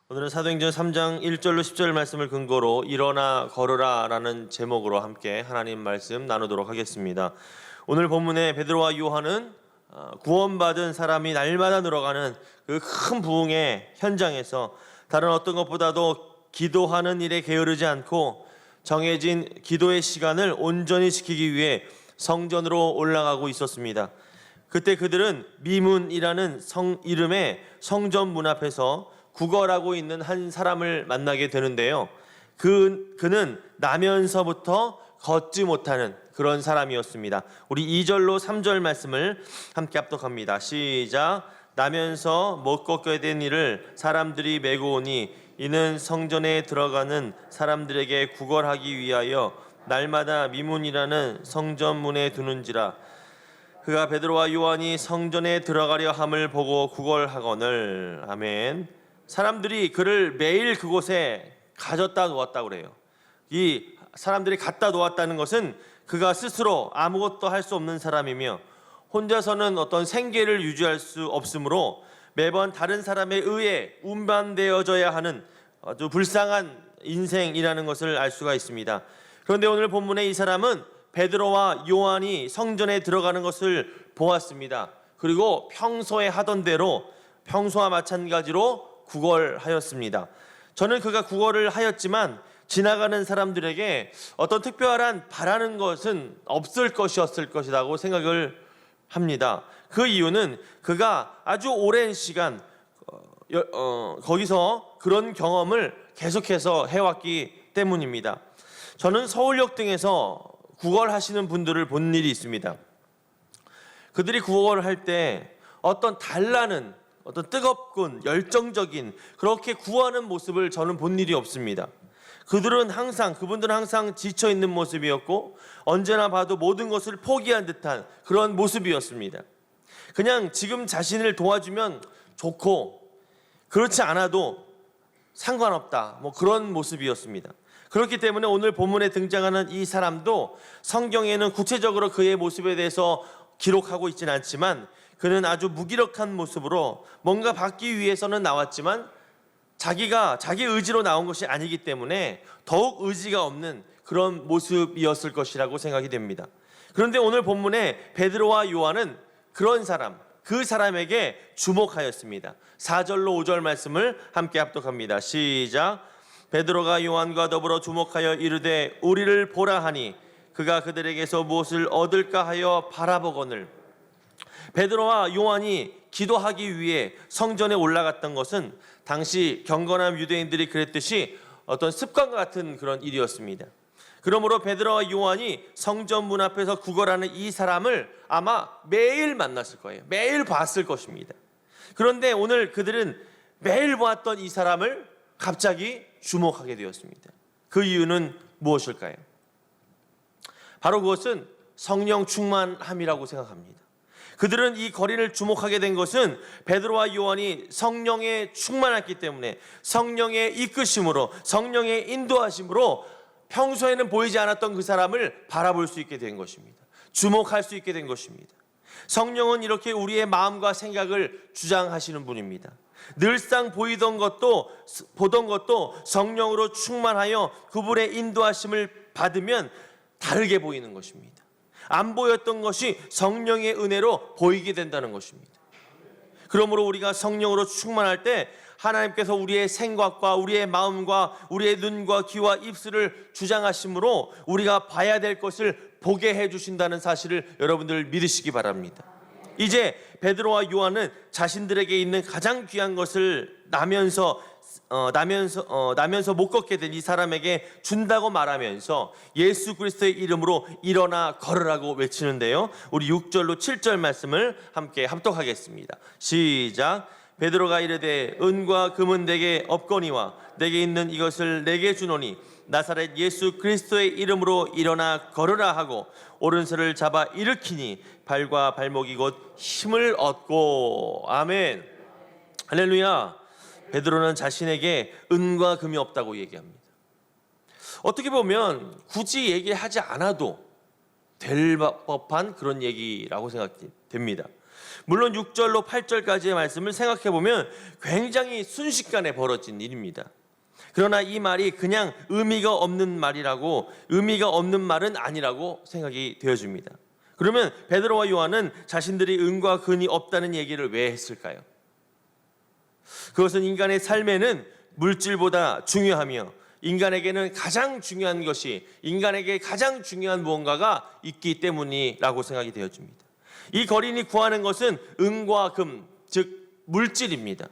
오늘은 사도행전 3장 1절로 10절 말씀을 근거로 일어나 걸으라 라는 제목으로 함께 하나님 말씀 나누도록 하겠습니다. 오늘 본문에 베드로와 요한은 구원받은 사람이 날마다 늘어가는 그 큰 부흥의 현장에서 다른 어떤 것보다도 기도하는 일에 게으르지 않고 정해진 기도의 시간을 온전히 지키기 위해 성전으로 올라가고 있었습니다. 그때 그들은 미문이라는 이름의 성전 문 앞에서 구걸하고 있는 한 사람을 만나게 되는데요. 그는 나면서부터 걷지 못하는 그런 사람이었습니다. 우리 2절로 3절 말씀을 함께 합독합니다. 시작. 나면서 못 걷게 된 이를 사람들이 메고 오니 이는 성전에 들어가는 사람들에게 구걸하기 위하여 날마다 미문이라는 성전문에 두는지라. 그가 베드로와 요한이 성전에 들어가려 함을 보고 구걸하거늘. 아멘. 사람들이 그를 매일 그곳에 가졌다 놓았다고 그래요. 이 사람들이 갖다 놓았다는 것은 그가 스스로 아무것도 할 수 없는 사람이며 혼자서는 어떤 생계를 유지할 수 없으므로 매번 다른 사람에 의해 운반되어져야 하는 아주 불쌍한 인생이라는 것을 알 수가 있습니다. 그런데 오늘 본문에 이 사람은 베드로와 요한이 성전에 들어가는 것을 보았습니다. 그리고 평소에 하던 대로 평소와 마찬가지로 구걸하였습니다. 저는 그가 구걸을 하였지만 지나가는 사람들에게 어떤 특별한 바라는 것은 없을 것이라고 생각을 합니다. 그 이유는 그가 아주 오랜 시간 거기서 그런 경험을 계속해서 해왔기 때문입니다. 저는 서울역 등에서 구걸하시는 분들을 본 일이 있습니다. 그들이 구걸을 할 때 어떤 달라는 어떤 뜨겁군 열정적인 그렇게 구하는 모습을 저는 본 일이 없습니다. 그분들은 항상 지쳐 있는 모습이었고 언제나 봐도 모든 것을 포기한 듯한 그런 모습이었습니다. 그냥 지금 자신을 도와주면 좋고 그렇지 않아도 상관없다 그런 모습이었습니다. 그렇기 때문에 오늘 본문에 등장하는 이 사람도 성경에는 구체적으로 그의 모습에 대해서 기록하고 있지는 않지만 그는 아주 무기력한 모습으로 뭔가 받기 위해서는 나왔지만 자기 의지로 나온 것이 아니기 때문에 더욱 의지가 없는 그런 모습이었을 것이라고 생각이 됩니다. 그런데 오늘 본문에 베드로와 요한은 그런 사람, 그 사람에게 주목하였습니다. 4절로 5절 말씀을 함께 합독합니다. 시작. 베드로가 요한과 더불어 주목하여 이르되 우리를 보라 하니 그가 그들에게서 무엇을 얻을까 하여 바라보거늘. 베드로와 요한이 기도하기 위해 성전에 올라갔던 것은 당시 경건한 유대인들이 그랬듯이 어떤 습관과 같은 그런 일이었습니다. 그러므로 베드로와 요한이 성전 문 앞에서 구걸하는 이 사람을 아마 매일 만났을 거예요. 매일 봤을 것입니다. 그런데 오늘 그들은 매일 보았던 이 사람을 갑자기 주목하게 되었습니다. 그 이유는 무엇일까요? 바로 그것은 성령 충만함이라고 생각합니다. 그들은 이 거리를 주목하게 된 것은 베드로와 요한이 성령에 충만했기 때문에 성령의 이끄심으로 성령의 인도하심으로 평소에는 보이지 않았던 그 사람을 바라볼 수 있게 된 것입니다. 주목할 수 있게 된 것입니다. 성령은 이렇게 우리의 마음과 생각을 주장하시는 분입니다. 늘상 보던 것도 성령으로 충만하여 그분의 인도하심을 받으면 다르게 보이는 것입니다. 안 보였던 것이 성령의 은혜로 보이게 된다는 것입니다. 그러므로 우리가 성령으로 충만할 때 하나님께서 우리의 생각과 우리의 마음과 우리의 눈과 귀와 입술을 주장하심으로 우리가 봐야 될 것을 보게 해주신다는 사실을 여러분들 믿으시기 바랍니다. 이제 베드로와 요한은 자신들에게 있는 가장 귀한 것을 나면서 못 걷게 된 이 사람에게 준다고 말하면서 예수 그리스도의 이름으로 일어나 걸으라고 외치는데요. 우리 6절로 7절 말씀을 함께 합독하겠습니다. 시작. 베드로가 이르되 은과 금은 내게 없거니와 내게 있는 이것을 내게 주노니 나사렛 예수 그리스도의 이름으로 일어나 걸으라 하고 오른손을 잡아 일으키니 발과 발목이 곧 힘을 얻고. 아멘. 할렐루야. 베드로는 자신에게 은과 금이 없다고 얘기합니다. 어떻게 보면 굳이 얘기하지 않아도 될 법한 그런 얘기라고 생각됩니다. 물론 6절로 8절까지의 말씀을 생각해 보면 굉장히 순식간에 벌어진 일입니다. 그러나 이 말이 그냥 의미가 없는 말이라고, 의미가 없는 말은 아니라고 생각이 되어집니다. 그러면 베드로와 요한은 자신들이 은과 금이 없다는 얘기를 왜 했을까요? 그것은 인간의 삶에는 물질보다 중요하며 인간에게는 가장 중요한 것이, 인간에게 가장 중요한 무언가가 있기 때문이라고 생각이 되어집니다. 이 거린이 구하는 것은 은과 금, 즉 물질입니다.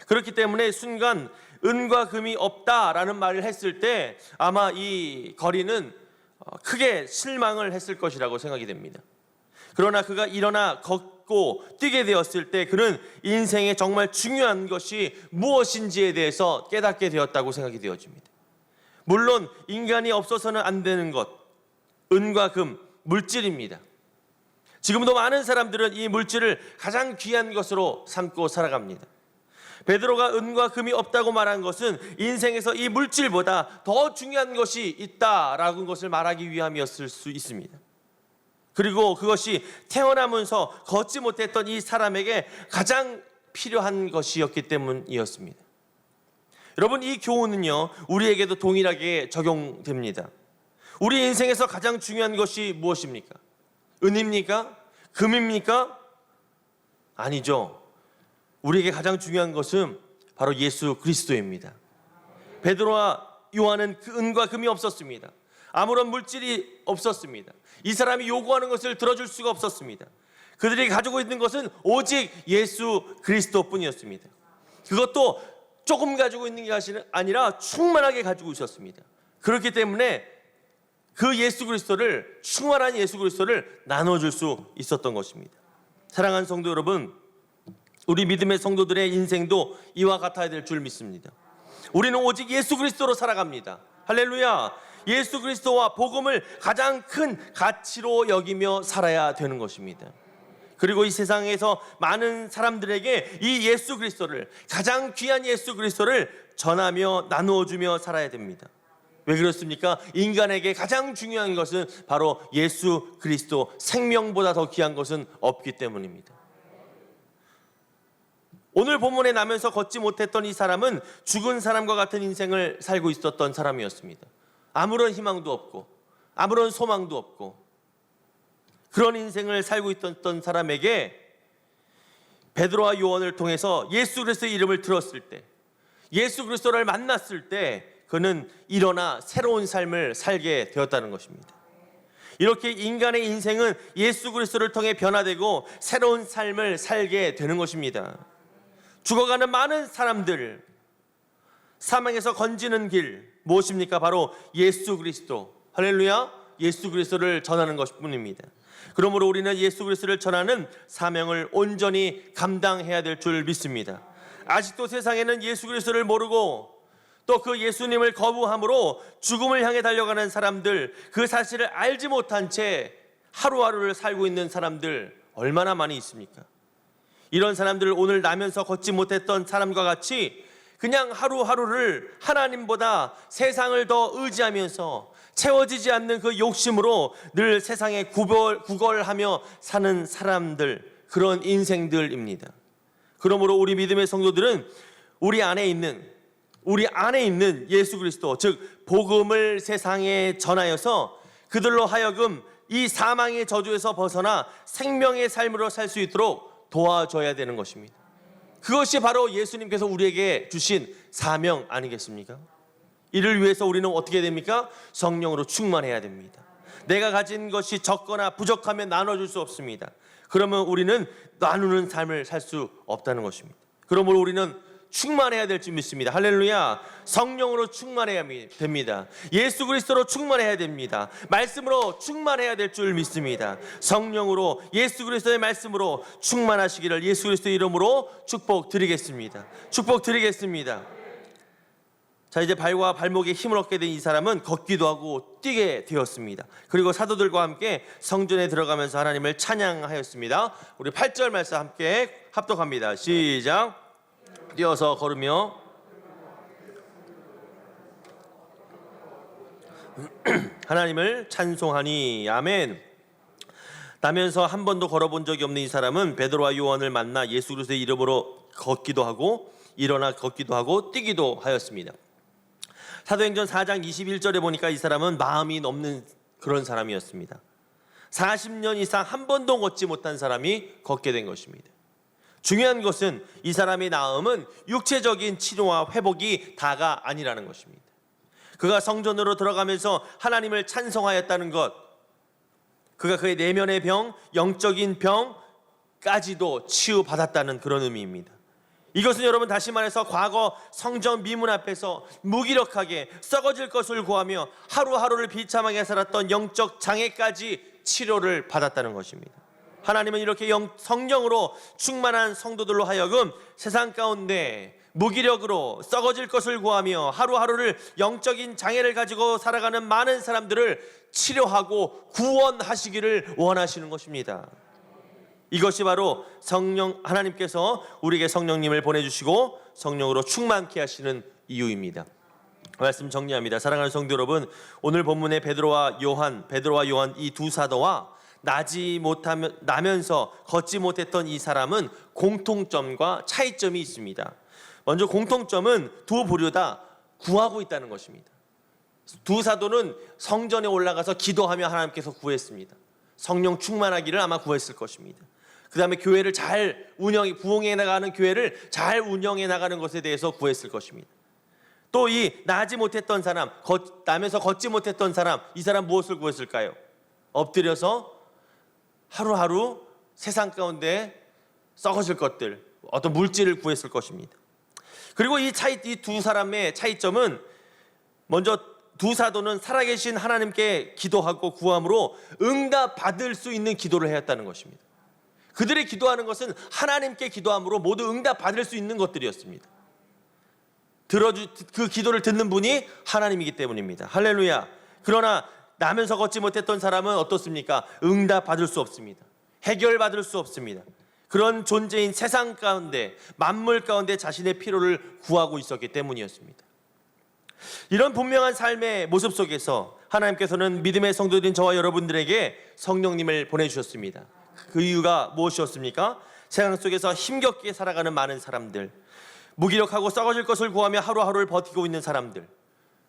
그렇기 때문에 순간 은과 금이 없다라는 말을 했을 때 아마 이 거린은 크게 실망을 했을 것이라고 생각이 됩니다. 그러나 그가 일어나 걷고 뛰게 되었을 때 그는 인생에 정말 중요한 것이 무엇인지에 대해서 깨닫게 되었다고 생각이 되어집니다. 물론 인간이 없어서는 안 되는 것, 은과 금, 물질입니다. 지금도 많은 사람들은 이 물질을 가장 귀한 것으로 삼고 살아갑니다. 베드로가 은과 금이 없다고 말한 것은 인생에서 이 물질보다 더 중요한 것이 있다라는 것을 말하기 위함이었을 수 있습니다. 그리고 그것이 태어나면서 걷지 못했던 이 사람에게 가장 필요한 것이었기 때문이었습니다. 여러분, 이 교훈은요, 우리에게도 동일하게 적용됩니다. 우리 인생에서 가장 중요한 것이 무엇입니까? 은입니까? 금입니까? 아니죠. 우리에게 가장 중요한 것은 바로 예수 그리스도입니다. 베드로와 요한은 그 은과 금이 없었습니다. 아무런 물질이 없었습니다. 이 사람이 요구하는 것을 들어줄 수가 없었습니다. 그들이 가지고 있는 것은 오직 예수 그리스도뿐이었습니다. 그것도 조금 가지고 있는 게 아니라 충만하게 가지고 있었습니다. 그렇기 때문에 그 예수 그리스도를, 충만한 예수 그리스도를 나눠줄 수 있었던 것입니다. 사랑하는 성도 여러분, 우리 믿음의 성도들의 인생도 이와 같아야 될 줄 믿습니다. 우리는 오직 예수 그리스도로 살아갑니다. 할렐루야. 예수 그리스도와 복음을 가장 큰 가치로 여기며 살아야 되는 것입니다. 그리고 이 세상에서 많은 사람들에게 이 예수 그리스도를, 가장 귀한 예수 그리스도를 전하며 나누어주며 살아야 됩니다. 왜 그렇습니까? 인간에게 가장 중요한 것은 바로 예수 그리스도, 생명보다 더 귀한 것은 없기 때문입니다. 오늘 본문에 나면서 걷지 못했던 이 사람은 죽은 사람과 같은 인생을 살고 있었던 사람이었습니다. 아무런 희망도 없고 아무런 소망도 없고 그런 인생을 살고 있었던 사람에게 베드로와 요한을 통해서 예수 그리스도의 이름을 들었을 때, 예수 그리스도를 만났을 때 그는 일어나 새로운 삶을 살게 되었다는 것입니다. 이렇게 인간의 인생은 예수 그리스도를 통해 변화되고 새로운 삶을 살게 되는 것입니다. 죽어가는 많은 사람들, 사망에서 건지는 길 무엇입니까? 바로 예수 그리스도, 할렐루야, 예수 그리스도를 전하는 것뿐입니다. 그러므로 우리는 예수 그리스도를 전하는 사명을 온전히 감당해야 될 줄 믿습니다. 아직도 세상에는 예수 그리스도를 모르고 또 그 예수님을 거부함으로 죽음을 향해 달려가는 사람들, 그 사실을 알지 못한 채 하루하루를 살고 있는 사람들 얼마나 많이 있습니까? 이런 사람들을 오늘 나면서 걷지 못했던 사람과 같이 그냥 하루하루를 하나님보다 세상을 더 의지하면서 채워지지 않는 그 욕심으로 늘 세상에 구걸하며 사는 사람들, 그런 인생들입니다. 그러므로 우리 믿음의 성도들은 우리 안에 있는 예수 그리스도, 즉 복음을 세상에 전하여서 그들로 하여금 이 사망의 저주에서 벗어나 생명의 삶으로 살 수 있도록 도와줘야 되는 것입니다. 그것이 바로 예수님께서 우리에게 주신 사명 아니겠습니까? 이를 위해서 우리는 어떻게 됩니까? 성령으로 충만해야 됩니다. 내가 가진 것이 적거나 부족하면 나눠줄 수 없습니다. 그러면 우리는 나누는 삶을 살 수 없다는 것입니다. 그러므로 우리는 충만해야 될 줄 믿습니다. 할렐루야. 성령으로 충만해야 됩니다. 예수 그리스도로 충만해야 됩니다. 말씀으로 충만해야 될 줄 믿습니다. 성령으로, 예수 그리스도의 말씀으로 충만하시기를 예수 그리스도의 이름으로 축복드리겠습니다. 축복드리겠습니다. 자, 이제 발과 발목에 힘을 얻게 된 이 사람은 걷기도 하고 뛰게 되었습니다. 그리고 사도들과 함께 성전에 들어가면서 하나님을 찬양하였습니다. 우리 8절 말씀 함께 합독합니다. 시작. 뛰어서 걸으며 하나님을 찬송하니. 아멘. 나면서 한 번도 걸어본 적이 없는 이 사람은 베드로와 요한을 만나 예수 그리스도의 이름으로 걷기도 하고 일어나 걷기도 하고 뛰기도 하였습니다. 사도행전 4장 21절에 보니까 이 사람은 마음이 넘는 그런 사람이었습니다. 40년 이상 한 번도 걷지 못한 사람이 걷게 된 것입니다. 중요한 것은 이 사람의 나음은 육체적인 치료와 회복이 다가 아니라는 것입니다. 그가 성전으로 들어가면서 하나님을 찬송하였다는 것, 그가 그의 내면의 병, 영적인 병까지도 치유받았다는 그런 의미입니다. 이것은 여러분 다시 말해서 과거 성전 미문 앞에서 무기력하게 썩어질 것을 구하며 하루하루를 비참하게 살았던 영적 장애까지 치료를 받았다는 것입니다. 하나님은 이렇게 성령으로 충만한 성도들로 하여금 세상 가운데 무기력으로 썩어질 것을 구하며 하루하루를 영적인 장애를 가지고 살아가는 많은 사람들을 치료하고 구원하시기를 원하시는 것입니다. 이것이 바로 하나님께서 우리에게 성령님을 보내주시고 성령으로 충만케 하시는 이유입니다. 말씀 정리합니다. 사랑하는 성도 여러분, 오늘 본문의 베드로와 요한 이 두 사도와 나면서 걷지 못했던 이 사람은 공통점과 차이점이 있습니다. 먼저 공통점은 두 부류 다 구하고 있다는 것입니다. 두 사도는 성전에 올라가서 기도하며 하나님께서 구했습니다. 성령 충만하기를 아마 구했을 것입니다. 그 다음에 교회를 부흥해 나가는 교회를 잘 운영해 나가는 것에 대해서 구했을 것입니다. 또 이 나지 못했던 사람, 나면서 걷지 못했던 사람, 이 사람 무엇을 구했을까요? 엎드려서 하루하루 세상 가운데 썩어질 것들, 어떤 물질을 구했을 것입니다. 그리고 이 두 사람의 차이점은 먼저 두 사도는 살아계신 하나님께 기도하고 구함으로 응답받을 수 있는 기도를 해왔다는 것입니다. 그들이 기도하는 것은 하나님께 기도함으로 모두 응답받을 수 있는 것들이었습니다. 그 기도를 듣는 분이 하나님이기 때문입니다. 할렐루야. 그러나 나면서 걷지 못했던 사람은 어떻습니까? 응답받을 수 없습니다. 해결받을 수 없습니다. 그런 존재인 세상 가운데, 만물 가운데 자신의 필요를 구하고 있었기 때문이었습니다. 이런 분명한 삶의 모습 속에서 하나님께서는 믿음의 성도들인 저와 여러분들에게 성령님을 보내주셨습니다. 그 이유가 무엇이었습니까? 세상 속에서 힘겹게 살아가는 많은 사람들, 무기력하고 썩어질 것을 구하며 하루하루를 버티고 있는 사람들,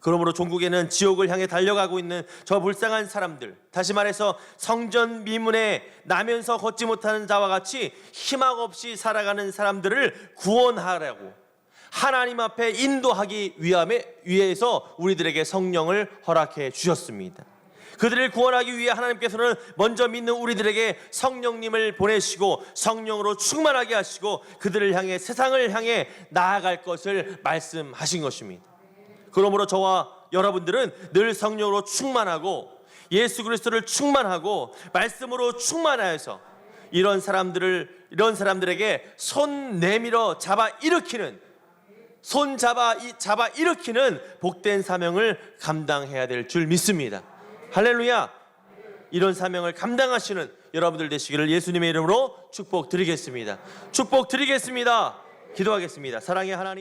그러므로 종국에는 지옥을 향해 달려가고 있는 저 불쌍한 사람들, 다시 말해서 성전 미문에 나면서 걷지 못하는 자와 같이 희망 없이 살아가는 사람들을 구원하라고 하나님 앞에 인도하기 위해서 우리들에게 성령을 허락해 주셨습니다. 그들을 구원하기 위해 하나님께서는 먼저 믿는 우리들에게 성령님을 보내시고 성령으로 충만하게 하시고 그들을 향해, 세상을 향해 나아갈 것을 말씀하신 것입니다. 그러므로 저와 여러분들은 늘 성령으로 충만하고 예수 그리스도를 충만하고 말씀으로 충만하여서 이런 사람들에게 손 내밀어 잡아 일으키는 복된 사명을 감당해야 될 줄 믿습니다. 할렐루야. 이런 사명을 감당하시는 여러분들 되시기를 예수님의 이름으로 축복드리겠습니다. 기도하겠습니다. 사랑의 하나님,